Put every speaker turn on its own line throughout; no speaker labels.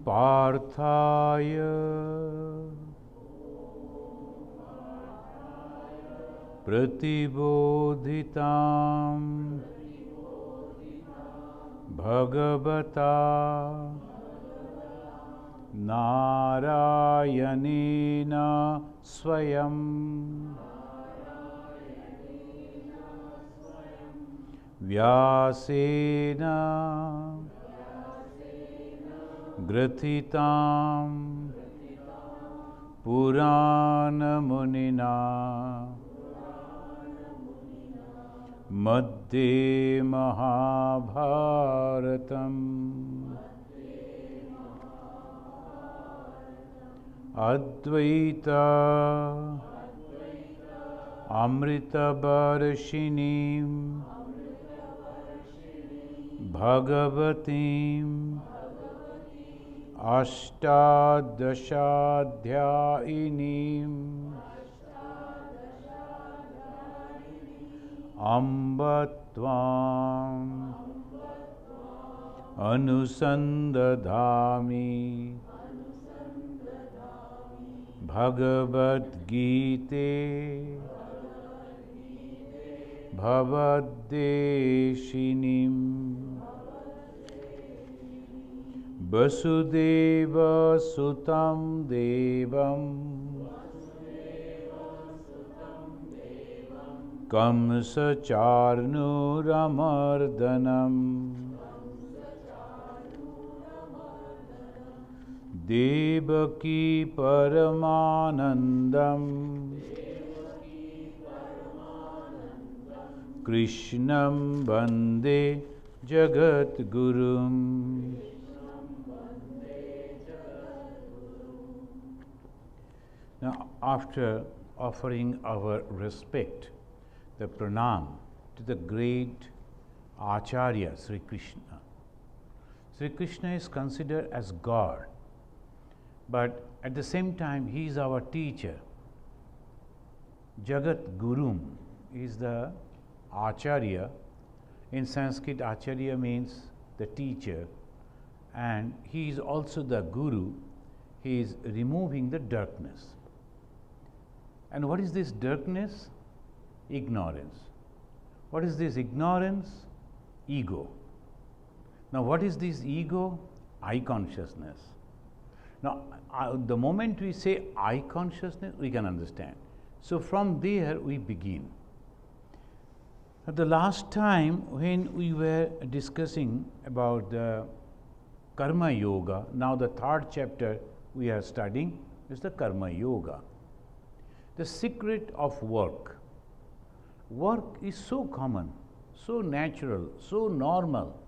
Parthaya Pratibodhitam Bhagavata Narayanena Swayam Vyasena Grathitam Purana Munina Madhye Mahabharatam Advaita Amrita Barshinim Bhagavatim Ashtadashadhyayinim Ambatvam Anusandadhami Bhagavad Gita Bhavadeshinim Vasudeva Sutam Devam Kamsa Charnuramardanam Devaki Paramanandam Krishnam Bande Jagat Gurum. Now, after offering our respect, the pranam to the great Acharya Sri Krishna. Sri Krishna is considered as God, but at the same time he is our teacher. Jagat Gurum is the Acharya. In Sanskrit, Acharya means the teacher, and he is also the Guru. He is removing the darkness. And what is this darkness? Ignorance. What is this ignorance? Ego. Now, what is this ego? I consciousness. Now, the moment we say I consciousness, we can understand. So, from there we begin. At the last time when we were discussing about the Karma Yoga, now the third chapter we are studying is the Karma Yoga. The secret of work. Work is so common, so natural, so normal,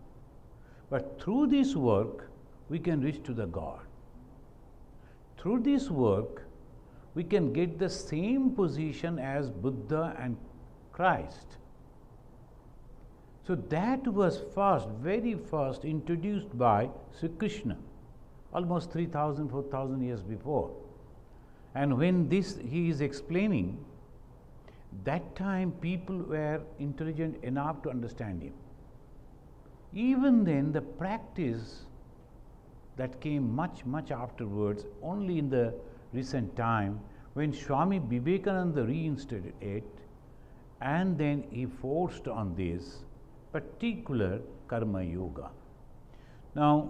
but through this work we can reach to the God. Through this work we can get the same position as Buddha and Christ. So that was first, very first introduced by Sri Krishna, almost 3,000, 4,000 years before. And when this he is explaining, that time people were intelligent enough to understand him. Even then, the practice that came much, much afterwards, only in the recent time, when Swami Vivekananda reinstated it, and then he forced on this particular Karma Yoga. Now,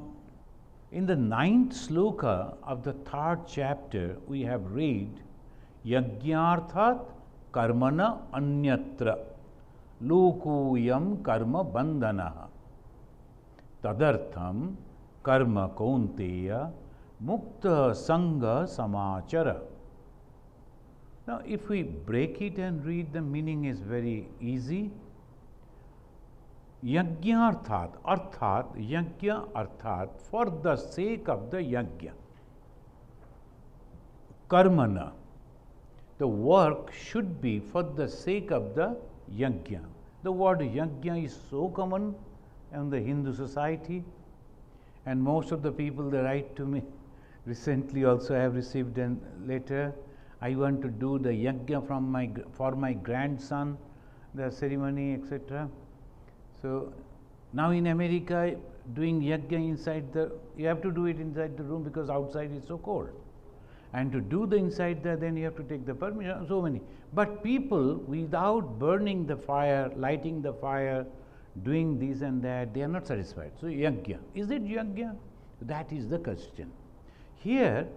in the 9th sloka of the 3rd chapter, we have read Yajñarthat karmana anyatra lokuyam karma bandhanaha tadartham karma kaunteya mukta sangha samachara. Now, if we break it and read, the meaning is very easy. Yajñarthat, arthat, yajña arthat, for the sake of the yajña. Karmana, the work should be for the sake of the yajña. The word yajña is so common in the Hindu society, and most of the people, they write to me. Recently also I have received a letter, I want to do the yajña for my grandson, the ceremony, etc. So now in America, doing yajna inside the, you have to do it inside the room because outside is so cold. And to do the inside there, then you have to take the permission, so many. But people, without burning the fire, lighting the fire, doing this and that, they are not satisfied. So yajna, is it yajna? That is the question. Here,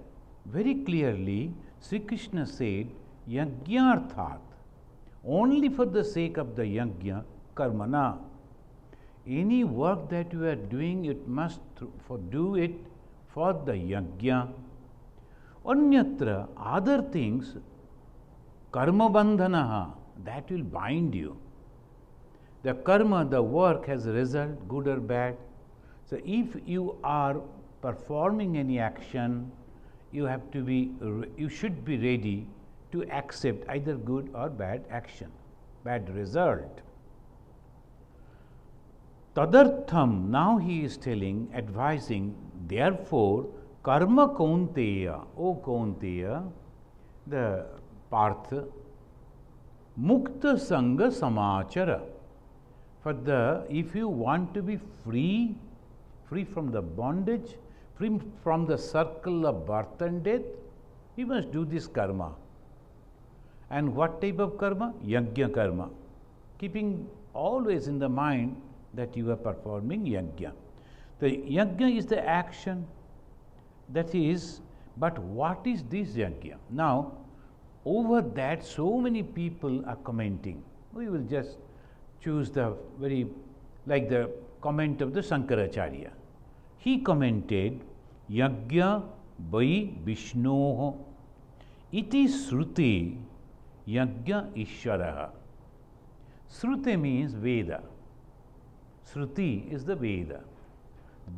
very clearly, Sri Krishna said, yajnarthat, only for the sake of the yajna, karmana. Any work that you are doing, it must do it for the yajna. Anyatra, other things, karma bandhanaha, that will bind you. The karma, the work has a result, good or bad. So if you are performing any action, you have to be, you should be ready to accept either good or bad action, bad result. Tadartham, now he is telling, advising, therefore, karma kaunteya, O Kaunteya, the Partha, mukta sangha samachara. For the, if you want to be free from the bondage, free from the circle of birth and death, you must do this karma. And what type of karma? Yajna karma. Keeping always in the mind that you are performing yajna. The yajna is the action, that is, but what is this yajna? Now, over that so many people are commenting. We will just choose the very, like the comment of the Shankaracharya. He commented, yajna vai Vishnoho iti sruti yajna ishvaraha. Sruti means Veda. Sruti is the Veda.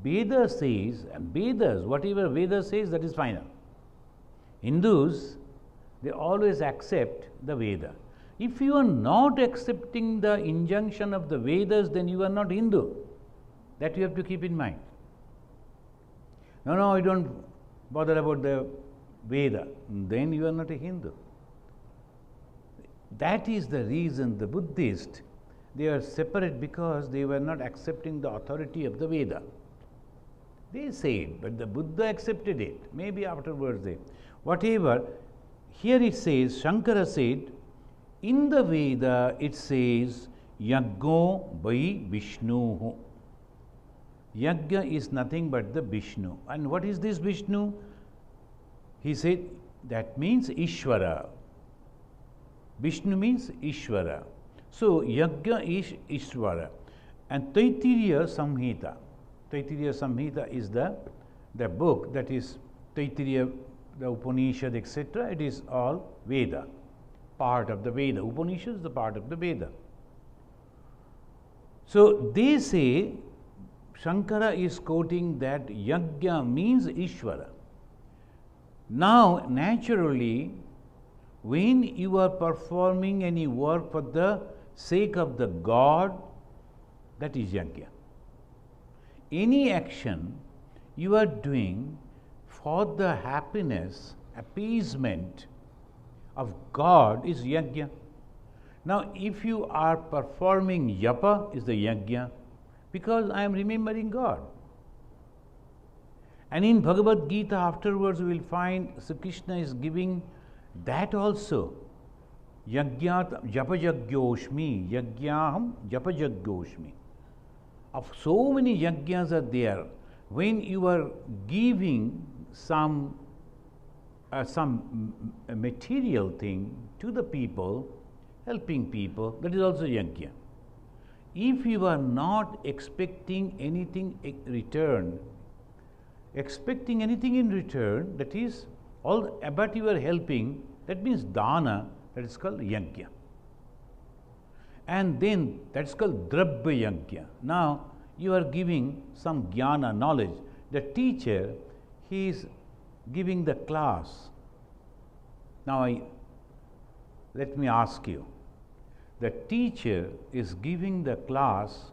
Veda says, and Vedas, whatever Veda says, that is final. Hindus, they always accept the Veda. If you are not accepting the injunction of the Vedas, then you are not Hindu. That you have to keep in mind. No, I don't bother about the Veda. Then you are not a Hindu. That is the reason the Buddhists, they are separate because they were not accepting the authority of the Veda. They said, but the Buddha accepted it. Maybe afterwards they, whatever. Here it says, Shankara said, in the Veda it says, yajno vai Vishnuhu. Yajna is nothing but the Vishnu. And what is this Vishnu? He said, that means Ishvara. Vishnu means Ishvara. So, yajna is Ishvara. And Taittiriya Samhita. Taittiriya Samhita is the book, that is Taittiriya, the Upanishad, etc. It is all Veda, part of the Veda. Upanishad is the part of the Veda. So, they say, Shankara is quoting that yajna means Ishvara. Now, naturally, when you are performing any work for the sake of the God, that is yajna. Any action you are doing for the happiness, appeasement of God is yajna. Now, if you are performing japa, is the yajna, because I am remembering God. And in Bhagavad Gita afterwards we will find Sri Krishna is giving that also. Yajnat japajagyoshmi, yajnaham japajagyoshmi. Of so many yajnas are there. When you are giving some material thing to the people, helping people, that is also yajna. If you are not expecting anything in return, that is all, but you are helping, that means dana, that is called yajna. And then that is called drabya yajna. Now you are giving some jnana, knowledge. The teacher, he is giving the class. Now let me ask you, the teacher is giving the class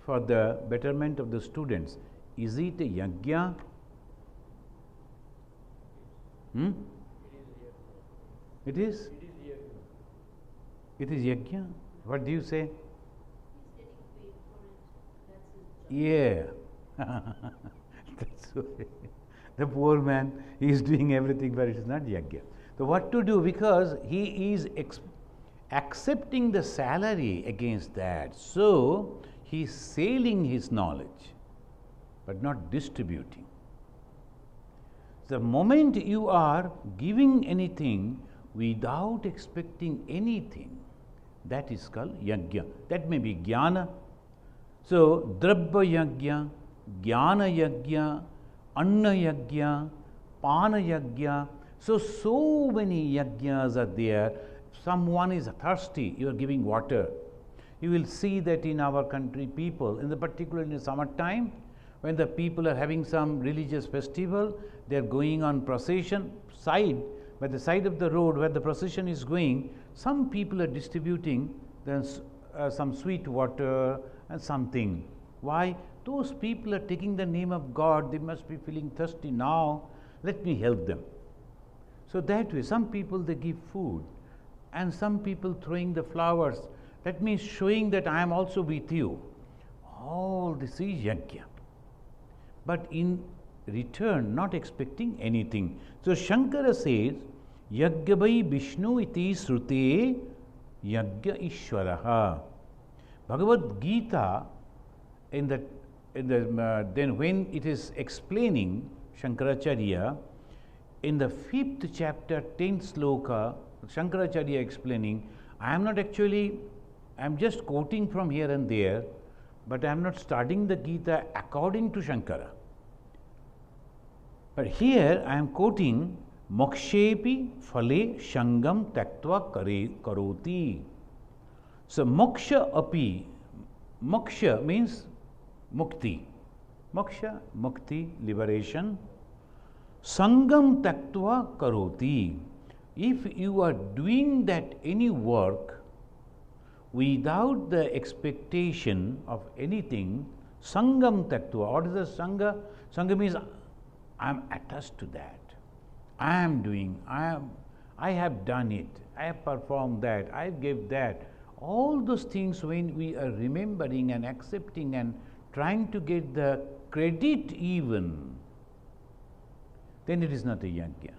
for the betterment of the students. Is it a yajna? It is? It is yajna. What do you say?
He's getting paid for it. That's his
Yeah. That's why the poor man is doing everything, but it is not yajna. So what to do? Because he is accepting the salary against that. So he is selling his knowledge, but not distributing. The moment you are giving anything without expecting anything, that is called yajna. That may be jnana. So, drabya yajna, jnana yajna, anna yajna, pana yajna. So many yajnas are there. Someone is thirsty, you are giving water. You will see that in our country, people, in the particular in the summertime, when the people are having some religious festival, they are going on procession side, by the side of the road where the procession is going, some people are distributing some sweet water and something. Why? Those people are taking the name of God, they must be feeling thirsty now, let me help them. So that way, some people they give food, and some people throwing the flowers. That means showing that I am also with you. All this is yajna. But in return, not expecting anything. So Shankara says, Yajna Vishnu iti srute yajna ishwaraha. Bhagavad Gita, then when it is explaining Shankaracharya, in the 5th chapter, 10th sloka, Shankaracharya explaining, I am just quoting from here and there, but I am not studying the Gita according to Shankara. But here I am quoting mokshepi phale shangam taktva karoti. So moksha api, moksha means mukti. Moksha, mukti, liberation. Sangam taktva karoti. If you are doing that any work without the expectation of anything, sangam taktva. What is the sangha? Sangha means I am attached to that. I am doing, I have done it, I have performed that, I gave that. All those things, when we are remembering and accepting and trying to get the credit even, then it is not a yajna.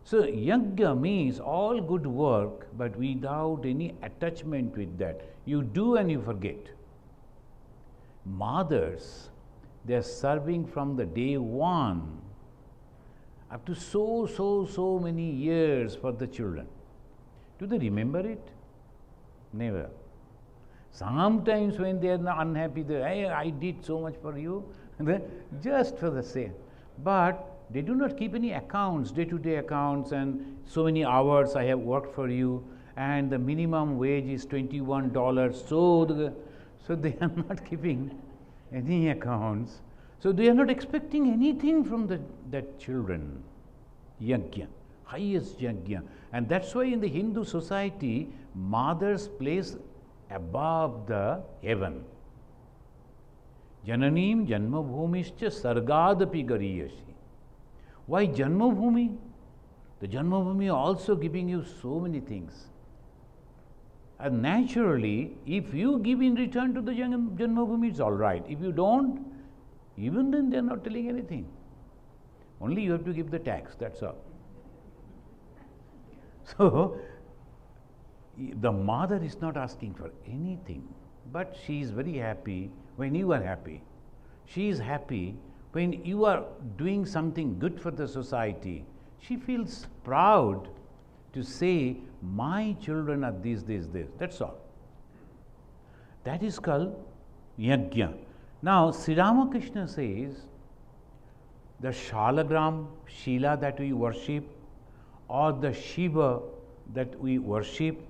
So yajna means all good work, but without any attachment with that. You do and you forget. Mothers, they are serving from the day one up to so many years for the children. Do they remember it? Never. Sometimes when they are unhappy, they hey, I did so much for you, just for the sake. But they do not keep any accounts, day-to-day accounts, and so many hours I have worked for you, and the minimum wage is $21. So they are not keeping any accounts. So they are not expecting anything from that children. Yajna, highest yajna. And that's why in the Hindu society, mothers place above the heaven. Jananim janmabhumischa sargadapi gariyashi. Why Janmabhumi? The Janmabhumi also giving you so many things. And naturally, if you give in return to the Janmabhumi, it's all right. If you don't, even then they are not telling anything. Only you have to give the tax, that's all. So, the mother is not asking for anything, but she is very happy when you are happy. She is happy when you are doing something good for the society. She feels proud to say, my children are this, that's all. That is called yajna. Now, Sri Ramakrishna says, the Shalagram, Shila that we worship, or the Shiva that we worship,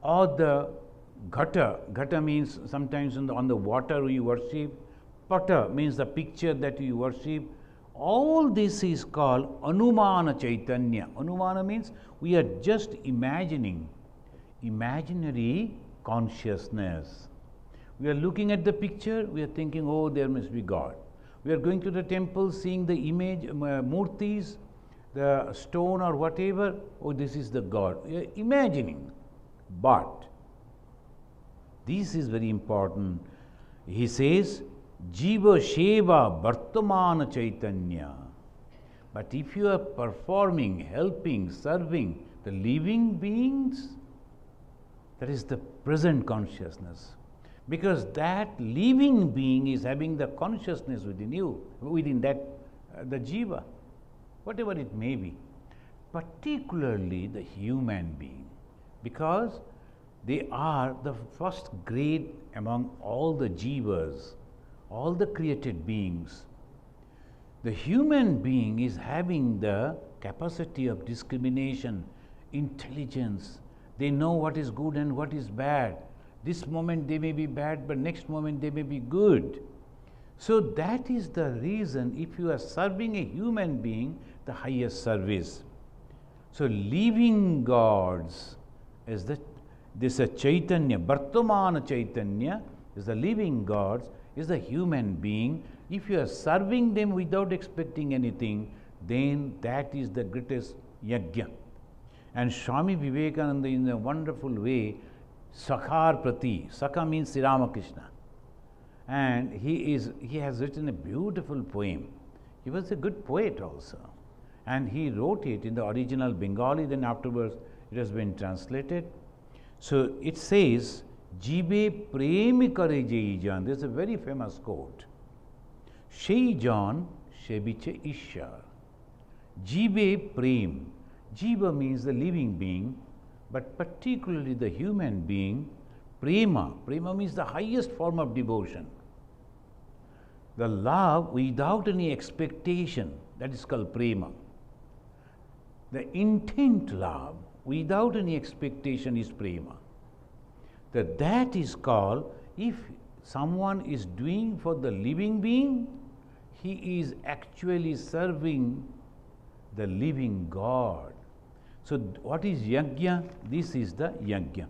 or the Ghata, Ghata means sometimes on the water we worship, Pata means the picture that we worship. All this is called Anumana Chaitanya. Anumana means we are just imagining, imaginary consciousness. We are looking at the picture, we are thinking, oh, there must be God. We are going to the temple, seeing the image, murtis, the stone or whatever, oh, this is the God. We are imagining. But this is very important. He says, Jiva Sheva Vartamana Chaitanya. But if you are performing, helping, serving the living beings, that is the present consciousness. Because that living being is having the consciousness within you, within that, the jiva, whatever it may be. Particularly the human being, because they are the first grade among all the jivas, all the created beings. The human being is having the capacity of discrimination, intelligence. They know what is good and what is bad. This moment they may be bad, but next moment they may be good. So that is the reason, if you are serving a human being, the highest service. So living gods is this a Chaitanya, Vartamana Chaitanya is the living gods, is the human being. If you are serving them without expecting anything, then that is the greatest yajna. And Swami Vivekananda, in a wonderful way, Sakhar Prati, Sakha means Sri Ramakrishna, and he has written a beautiful poem. He was a good poet also, and he wrote it in the original Bengali, then afterwards it has been translated. So it says, Jibe premi kare jei jan. This is a very famous quote. Shei jan shebiche ishar. Jibe prem. Jiva means the living being, but particularly the human being. Prema. Prema means the highest form of devotion. The love without any expectation, that is called prema. The intent love without any expectation is prema. That is called, if someone is doing for the living being, he is actually serving the living God. So what is yajna? This is the yajna.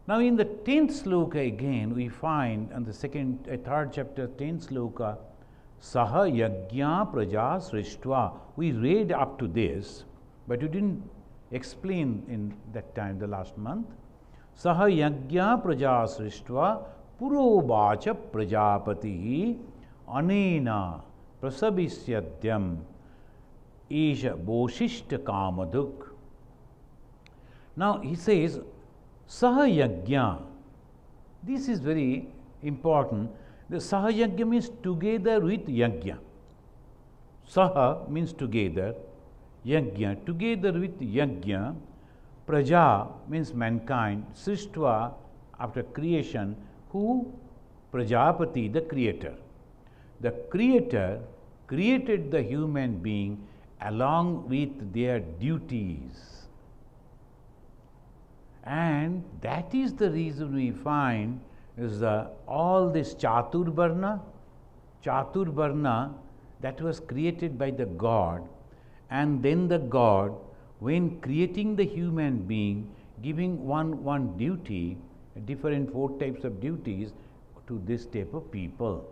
Now in the 10th sloka again we find, on the third chapter, 10th sloka, Saha yajna praja srishtva. We read up to this, but you didn't explain in that time, the last month. Saha yajna praja srishtva purovacha prajapati anena prasabhisyadyam isha boshishta kamaduk. Now he says, Saha yajna. This is very important. The Saha yajna means together with yajna. Saha means together, yajna, together with yajna. Praja means mankind, Srishtva, after creation, who? Prajapati, the creator. The creator created the human being along with their duties. And that is the reason we find is all this Chaturvarna that was created by the God, and then the God, when creating the human being, giving one duty, different 4 types of duties to this type of people.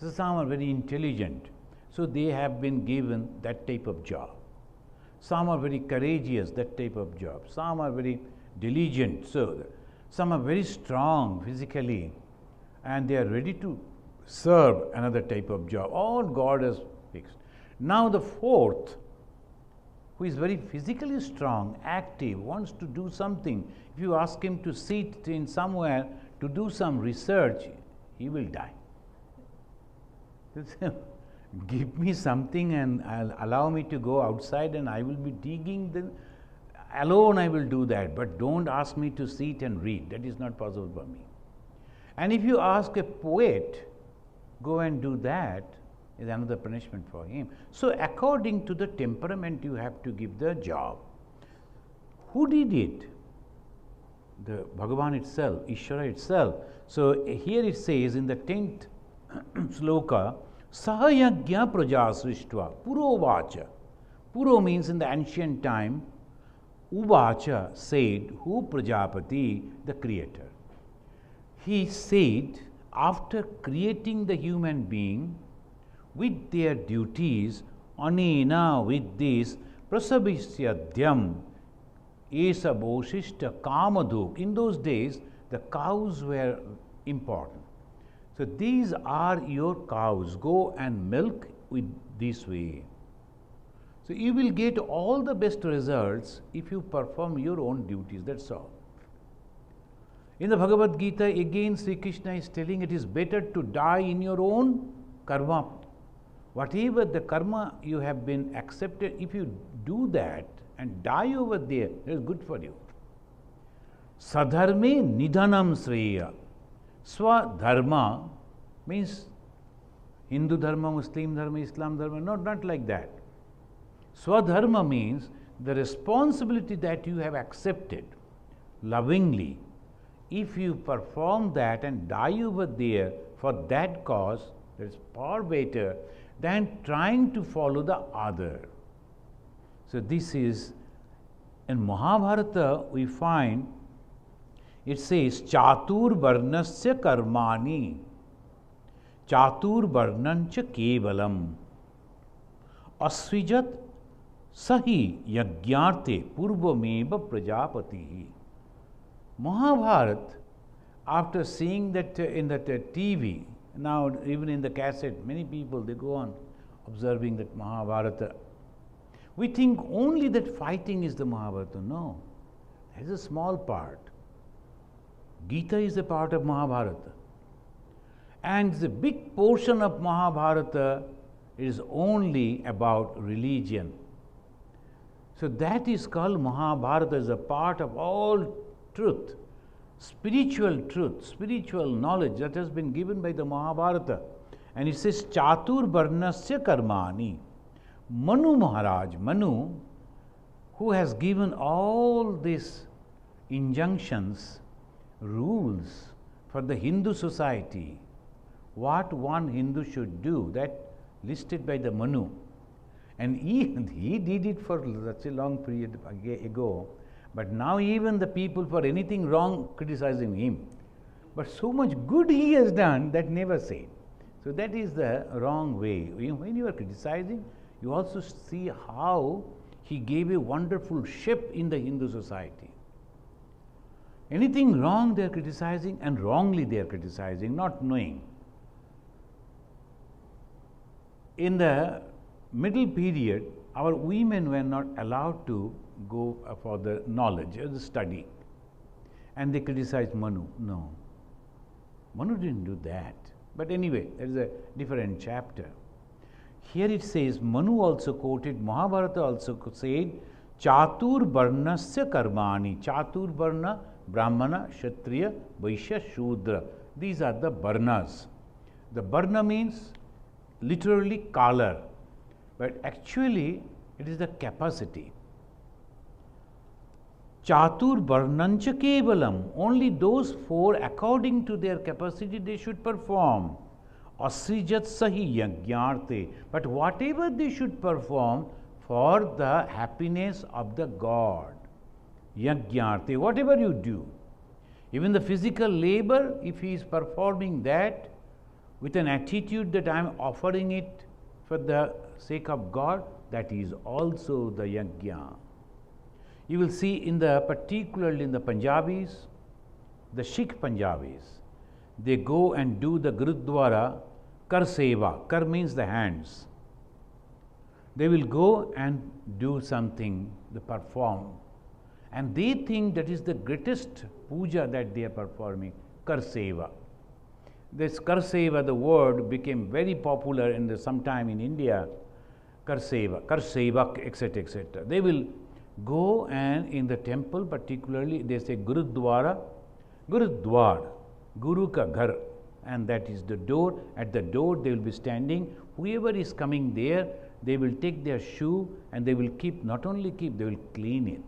So some are very intelligent, so they have been given that type of job. Some are very courageous, that type of job. Some are very diligent, so some are very strong physically, and they are ready to serve another type of job. All God has fixed. Now the 4th, who is very physically strong, active, wants to do something. If you ask him to sit in somewhere to do some research, he will die. Give me something and allow me to go outside and I will be digging. Alone I will do that, but don't ask me to sit and read. That is not possible for me. And if you ask a poet, go and do that, is another punishment for him. So according to the temperament, you have to give the job. Who did it? The Bhagavan itself, Ishvara itself. So here it says in the 10th sloka, Sahayagya praja srishtva purovacha. Puro means in the ancient time, Uvacha said, who? Prajapati, the creator. He said, after creating the human being, with their duties, anena, with this, prasabhisyadyam, esa boshishta kamaduk. In those days, the cows were important. So these are your cows. Go and milk with this way. So you will get all the best results if you perform your own duties. That's all. In the Bhagavad Gita, again Sri Krishna is telling it is better to die in your own karma. Whatever the karma you have been accepted, if you do that and die over there, it is good for you. Sadharme nidhanam sreya. Swadharma means Hindu dharma, Muslim dharma, Islam dharma, not like that. Swadharma means the responsibility that you have accepted lovingly. If you perform that and die over there for that cause, that is far better than trying to follow the other. So this is, in Mahabharata we find, it says, Chatur varnasya karmani, Chatur varnancha kevalam, Asvijat sahi yagyarte purvameva prajapati. Mahabharata, after seeing that in the TV, now even in the cassette, many people they go on observing that Mahabharata. We think only that fighting is the Mahabharata. No, that is a small part. Gita is a part of Mahabharata. And the big portion of Mahabharata is only about religion. So that is called Mahabharata, as a part of all truth, spiritual knowledge that has been given by the Mahabharata. And it says, Chatur varnasya karmani. Manu Maharaj, Manu, who has given all these injunctions, rules for the Hindu society, what one Hindu should do, that listed by the Manu. And he did it for such a long period ago, but now even the people for anything wrong criticizing him. But so much good he has done that never said. So that is the wrong way. When you are criticizing, you also see how he gave a wonderful shape in the Hindu society. Anything wrong they are criticizing, and wrongly they are criticizing, not knowing. In the middle period, our women were not allowed to go for the knowledge, the study. And they criticized Manu. No, Manu didn't do that. But anyway, there is a different chapter. Here it says, Manu also quoted, Mahabharata also said, Chatur varnasya karmani. Chatur varna, Brahmana, Kshatriya, Vaishya, Shudra. These are the varnas. The varna means literally color, but actually it is the capacity. Chatur varnancha kevalam. Only those four, according to their capacity, they should perform. Asrijat sahi yagyarte. But whatever they should perform for the happiness of the God. Yagyarte. Whatever you do, even the physical labor, if he is performing that with an attitude that I am offering it for the sake of God, that is also the yajna. You will see particularly in the Punjabis, the Sikh Punjabis, they go and do the Gurudwara Kar Seva. Kar means the hands. They will go and do something, they perform. And they think that is the greatest puja that they are performing, Kar Seva. This Kar Seva, the word became very popular sometime in India, Kar Sevak, etc., etc. They will go and in the temple, particularly they say Gurudwara, Gurudwar, Guru ka ghar, and that is the door. At the door they will be standing. Whoever is coming there, they will take their shoe and they will not only keep, they will clean it.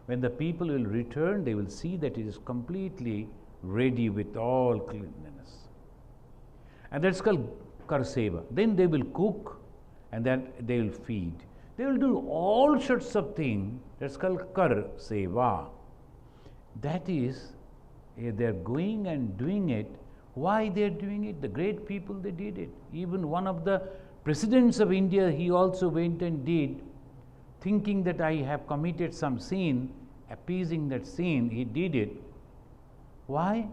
When the people will return, they will see that it is completely ready with all cleanliness. And that's called Kar Seva. Then they will cook and then they will feed. They will do all sorts of things. That's called Kar Seva. That is, they are going and doing it. Why they are doing it? The great people, they did it. Even one of the presidents of India, he also went and did, thinking that I have committed some sin, appeasing that sin, he did it. Why?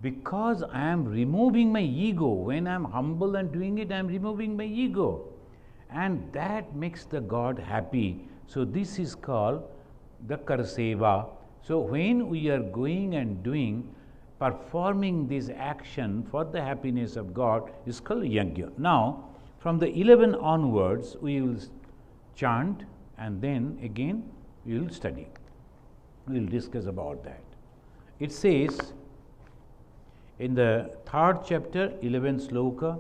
Because I am removing my ego. When I am humble and doing it, I am removing my ego. And that makes the God happy. So this is called the Karseva. So when we are going and doing, performing this action for the happiness of God is called Yajna. Now, from the 11 onwards, we will chant and then again we will study. We will discuss about that. It says in the 3rd chapter, 11th sloka,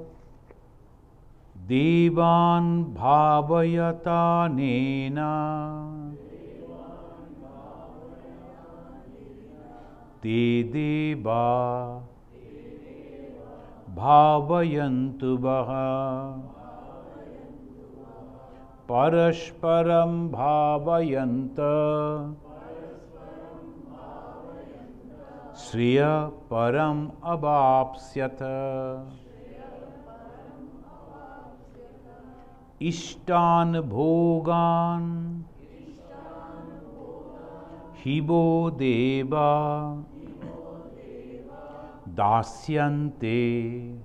Devan bhavayata nena te deva bhavayantu baha parashparam bhavayanta Shriya param abhapsyata Ishtan bhogan Hibo deva Dasyante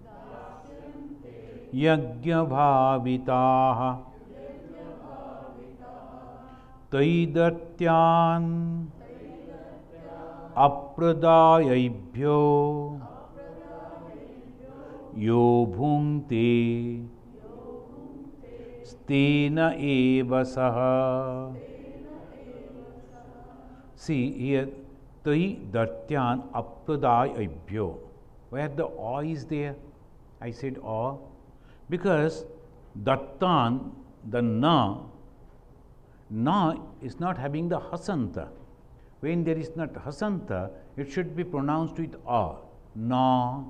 Yajna bhavitaha Taidatyan Apradayabhyo Yo bhungte Stena eva saha. See here, Tai Datyan Apradayabhyo. Where the A is there? I said A because Dattan, the Na is not having the Hasanta. When there is not Hasanta, it should be pronounced with A. Na.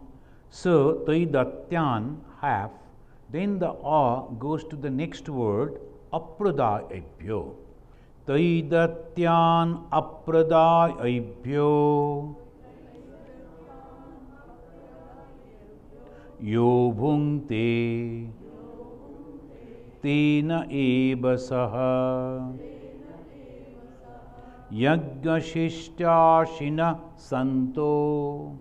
So, Tai Datyan, half. Then the A goes to the next word, Apradayabhyo. Tai Datyan Apradayabhyo Yo bhungte Tena eva saha Yajna shishtyashina santo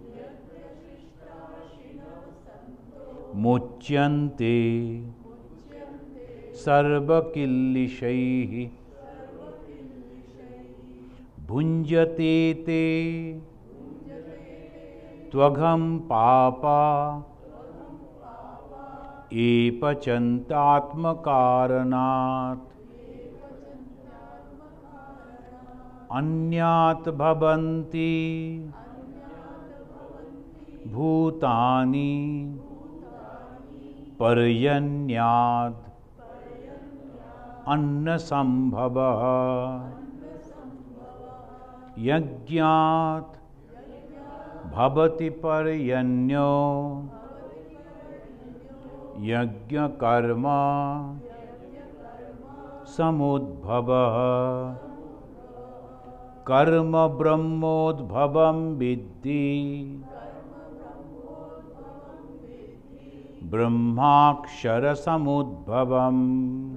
Muchyante sarvakillishaihi Bhunjate te Tvagham papa Epachantatmakaranat Anyat bhavanti Bhutani Paryanyad Anna Sambhava Yajnat Bhavati Paryanyo Yajna Karma Samudbhava Karma Brahmodbhavam Viddhi Brahmakshara Samudbhavam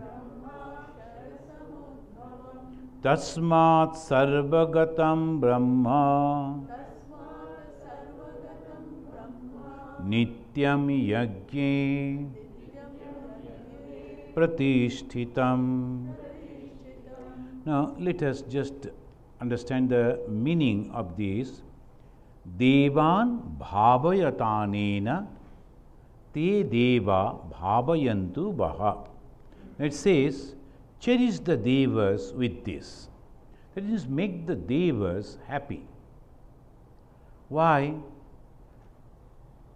Tasmat Sarvagatam Brahma Nityam Yajne Pratishtitam. Now let us just understand the meaning of this. Devan bhavayatanena te deva bhavayantu baha. It says, cherish the devas with this. That is, make the devas happy. Why?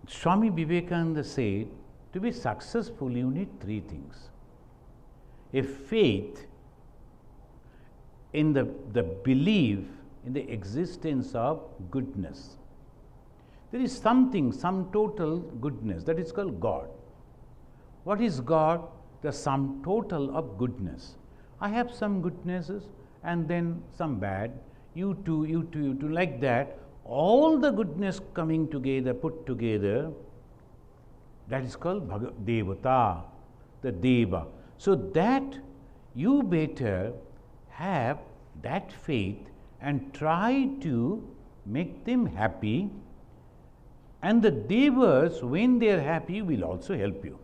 Swami Vivekananda said, to be successful you need 3 things. A faith in the belief in the existence of goodness. There is something, some total goodness, that is called God. What is God? The sum total of goodness. I have some goodnesses and then some bad, you too, like that. All the goodness coming together, put together, that is called Devata, the Deva. So that you better have that faith and try to make them happy And the Devas, when they are happy, will also help you.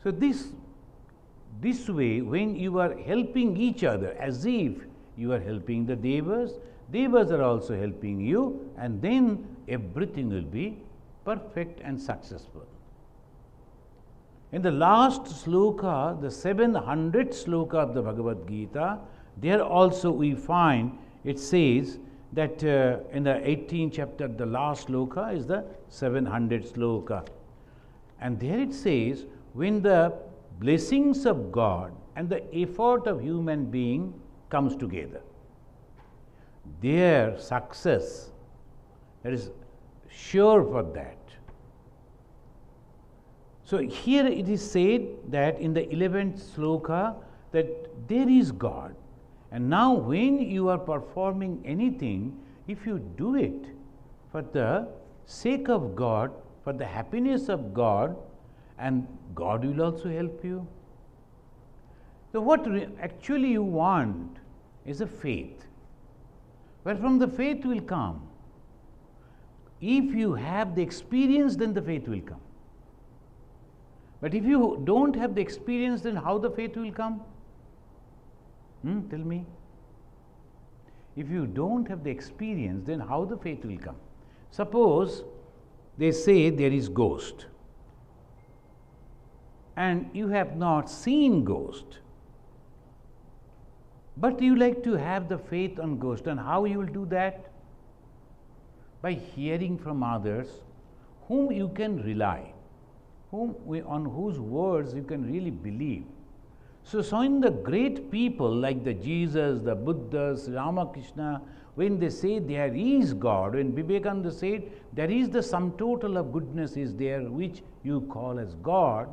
So this way, when you are helping each other as if you are helping the Devas, Devas are also helping you, and then everything will be perfect and successful. In the last sloka, the 700th sloka of the Bhagavad Gita, there also we find it says that in the 18th chapter, the last sloka is the 700th sloka. And there it says, when the blessings of God and the effort of human being comes together, their success, that is sure for that. So here it is said that in the 11th sloka that there is God. And now when you are performing anything, if you do it for the sake of God, for the happiness of God, and God will also help you. So what actually you want is a faith. Where from the faith will come. If you have the experience, then the faith will come. But if you don't have the experience, then how the faith will come? Tell me. If you don't have the experience, then how the faith will come? Suppose they say there is ghost, and you have not seen ghost, but you like to have the faith on ghost, and how you will do that? By hearing from others whom you can rely, on whose words you can really believe. So in the great people like the Jesus, the Buddhas, Ramakrishna, when they say there is God, when Vivekananda said there is the sum total of goodness is there which you call as God,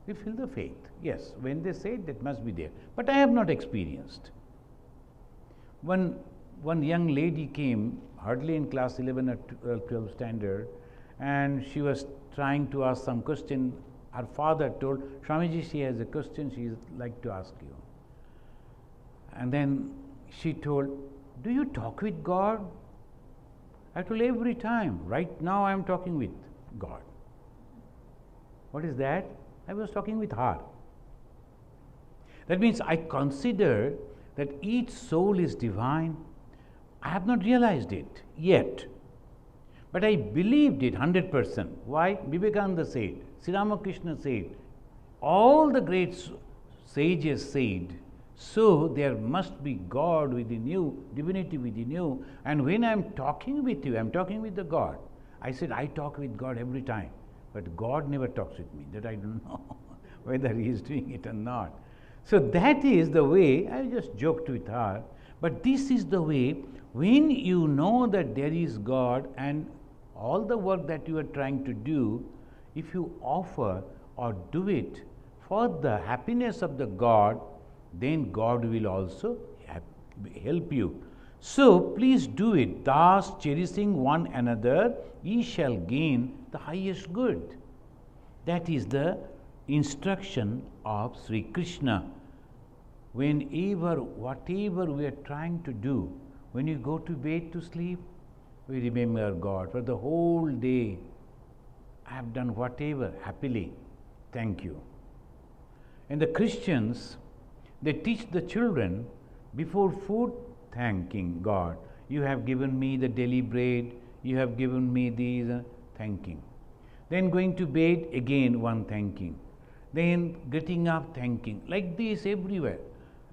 we feel the faith. Yes, when they say that must be there. But I have not experienced. One young lady came, hardly in class 11 or 12 standard, and she was trying to ask some question. Her father told, Swamiji, she has a question she would like to ask you. And then she told, do you talk with God? I told, every time. Right now I am talking with God. What is that? I was talking with her. That means I consider that each soul is divine. I have not realized it yet. But I believed it 100%. Why? Vivekananda said, Sri Ramakrishna said, all the great sages said, so there must be God within you, divinity within you. And when I am talking with you, I am talking with the God. I said, I talk with God every time. But God never talks with me. That I don't know whether He is doing it or not. So that is the way, I just joked with her. But this is the way, when you know that there is God and all the work that you are trying to do, if you offer or do it for the happiness of the God, then God will also help you. So please do it. Thus, cherishing one another, ye shall gain the highest good. That is the instruction of Sri Krishna. Whenever, whatever we are trying to do, when you go to bed to sleep, we remember God. For the whole day, I have done whatever, happily, thank you. And the Christians, they teach the children before food, thanking God. You have given me the daily bread, you have given me these, thanking. Then going to bed, again one thanking. Then getting up, thanking. Like this everywhere.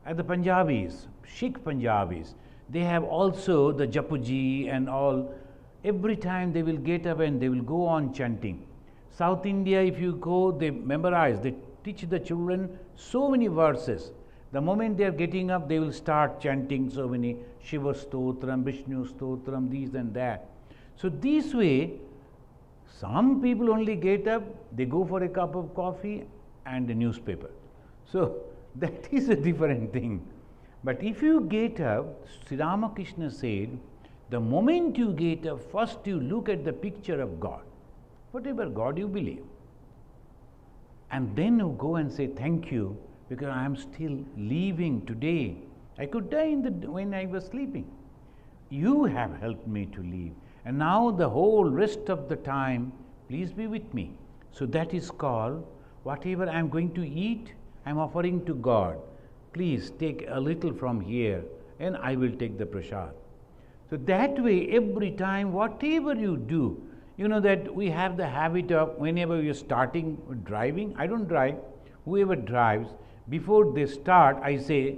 At the Punjabis, Sikh Punjabis, they have also the Japuji and all. Every time they will get up and they will go on chanting. South India, if you go, they memorize, they teach the children so many verses. The moment they are getting up, they will start chanting so many Shiva Stotram, Vishnu Stotram, these and that. So this way, some people only get up, they go for a cup of coffee and a newspaper. So that is a different thing. But if you get up, Sri Ramakrishna said, the moment you get up, first you look at the picture of God, whatever God you believe. And then you go and say, thank you, because I am still living today. I could die when I was sleeping. You have helped me to live. And now the whole rest of the time, please be with me. So that is called, whatever I am going to eat, I am offering to God. Please take a little from here and I will take the prasad. So that way, every time, whatever you do, you know that we have the habit of whenever you're starting driving, I don't drive, whoever drives, before they start, I say,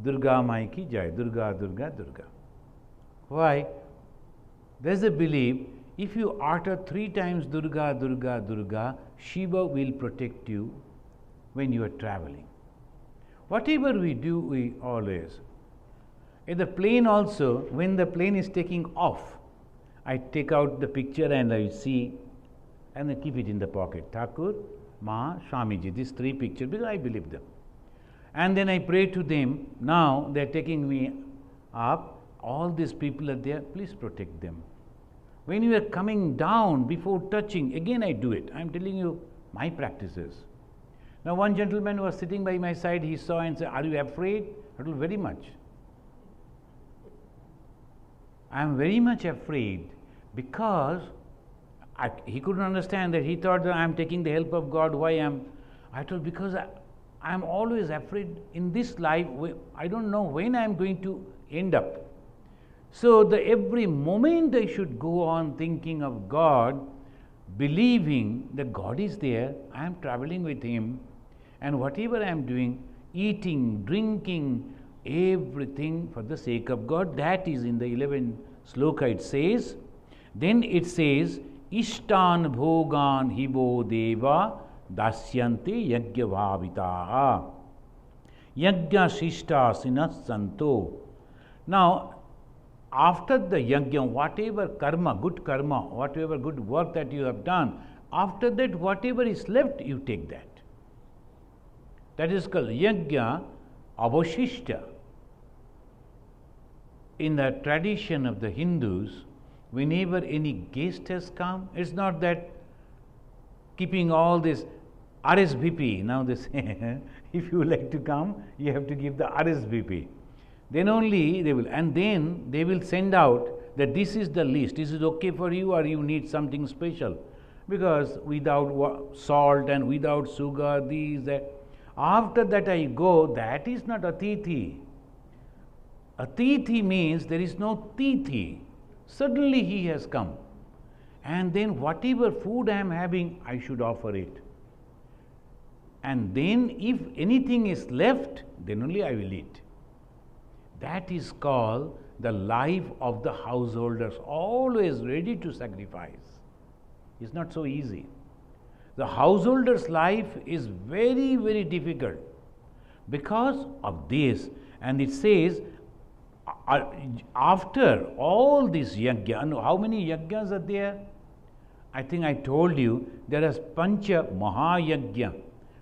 Durga Mai ki Jai, Durga, Durga, Durga. Why? There's a belief, if you utter 3 times Durga, Durga, Durga, Shiva will protect you when you are traveling. Whatever we do, we always. In the plane also, when the plane is taking off, I take out the picture and I see and I keep it in the pocket. Thakur, Ma, Swamiji, these 3 pictures, because I believe them. And then I pray to them, now they are taking me up, all these people are there, please protect them. When you are coming down before touching, again I do it. I am telling you my practices. Now one gentleman was sitting by my side, he saw and said, are you afraid? I told, very much. I am very much afraid because he couldn't understand that. He thought that I am taking the help of God. Why am I told, because I am always afraid in this life. I don't know when I am going to end up. So every moment I should go on thinking of God, believing that God is there, I am traveling with Him, and whatever I am doing, eating, drinking, everything for the sake of God. That is in the 11th sloka it says. Then it says, Ishtan bhogan hibo deva dasyante yajna bhavitaha yajna shishta sinas santo. Now, after the yajna, whatever karma, whatever good work that you have done, after that, whatever is left, you take that. That is called yajna avashishta. In the tradition of the Hindus, whenever any guest has come, it's not that keeping all this RSVP. Now they say, if you like to come, you have to give the RSVP. Then only they will, and then they will send out that this is the list. Is it okay for you or you need something special? Because without salt and without sugar, these, that. After that I go, that is not atithi. Atithi means there is no tithi. Suddenly he has come. And then whatever food I am having, I should offer it. And then if anything is left, then only I will eat. That is called the life of the householders, always ready to sacrifice. It's not so easy. The householder's life is very, very difficult because of this. And it says, after all this yajna, and how many yajnas are there? I think I told you, there is Pancha Mahayajna.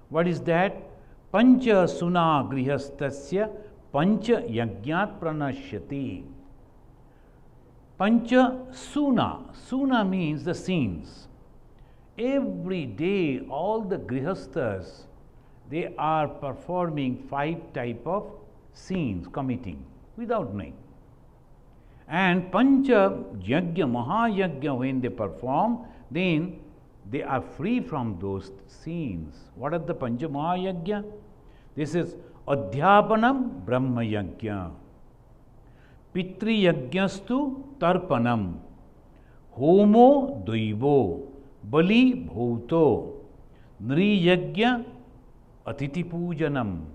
What is that? Pancha Suna Grihastasya Pancha Yajnat Pranashyati. Pancha Suna. Suna means the scenes. Every day, all the grihasthas, they are performing 5 type of scenes, committing, without knowing. And Pancha Yajna, Mahayajna, when they perform, then they are free from those scenes. What are the Pancha Mahayajna? This is Adhyapanam Brahma Yajna, Pitri Yajnastu Tarpanam, Homo Daivo, Bali Bhuto, Nri Yajna Atiti Pujanam.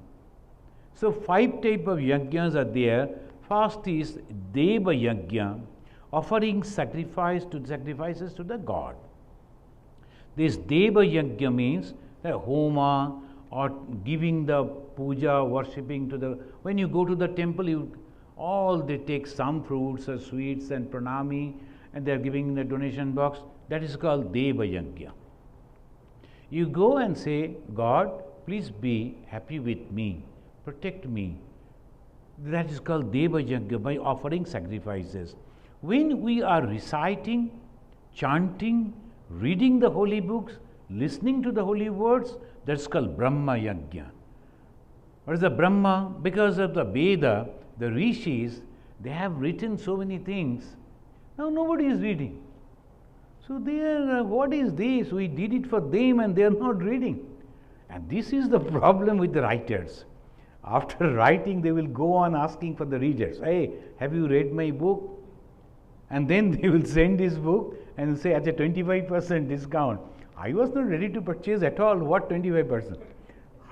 So 5 type of yajnas are there. First is Deva Yajna, offering sacrifices to the God. This Deva Yajna means the Homa or giving the puja, worshipping to the. When you go to the temple, they take some fruits or sweets and pranami, and they are giving in the donation box. That is called Deva Yajna. You go and say, God, please be happy with me, protect me. That is called Deva Yajna, by offering sacrifices. When we are reciting, chanting, reading the holy books, listening to the holy words, that's called Brahma Yajna. What is the Brahma? Because of the Veda, the Rishis, they have written so many things. Now nobody is reading. So they are, what is this? We did it for them and they are not reading. And this is the problem with the writers. After writing, they will go on asking for the readers. Hey, have you read my book? And then they will send this book and say, at a 25% discount. I was not ready to purchase at all. What 25%?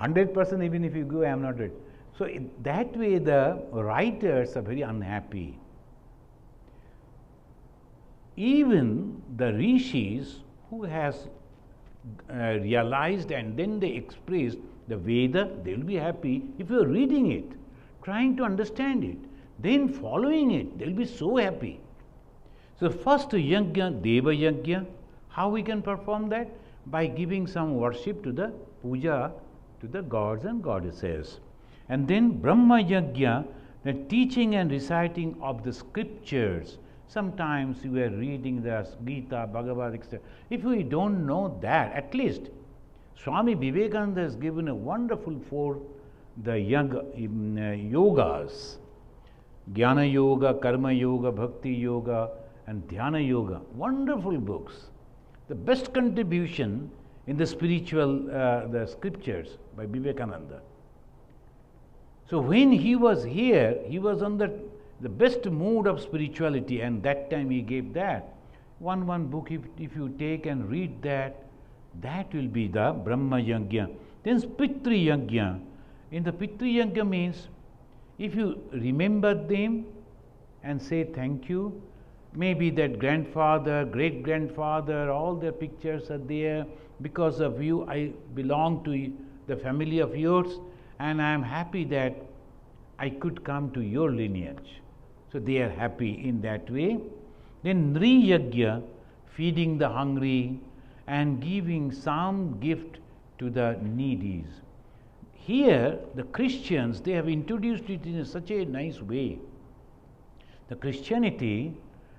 100% even if you go, I am not ready. So that way the writers are very unhappy. Even the rishis who has realized and then they expressed the Veda, they will be happy if you are reading it, trying to understand it, then following it, they will be so happy. So first yajna, Deva yajna, how we can perform that? By giving some worship to the puja to the gods and goddesses. And then Brahma yajna, the teaching and reciting of the scriptures. Sometimes you are reading the Gita, Bhagavad Gita. If we don't know that, at least Swami Vivekananda has given a wonderful for the yogas. Jnana Yoga, Karma Yoga, Bhakti Yoga and Dhyana Yoga. Wonderful books. The best contribution in the spiritual, the scriptures by Vivekananda. So when he was here, he was on the best mood of spirituality, and that time he gave that. One book, if you take and read that, that will be the Brahma Yajna. Then Pitri Yajna. In the Pitri Yajna means, if you remember them and say thank you, maybe that grandfather, great-grandfather, all their pictures are there. Because of you, I belong to the family of yours, and I am happy that I could come to your lineage. So they are happy in that way. Then Nri Yajna, feeding the hungry and giving some gift to the needies. Here, the Christians, they have introduced it in such a nice way. The Christianity,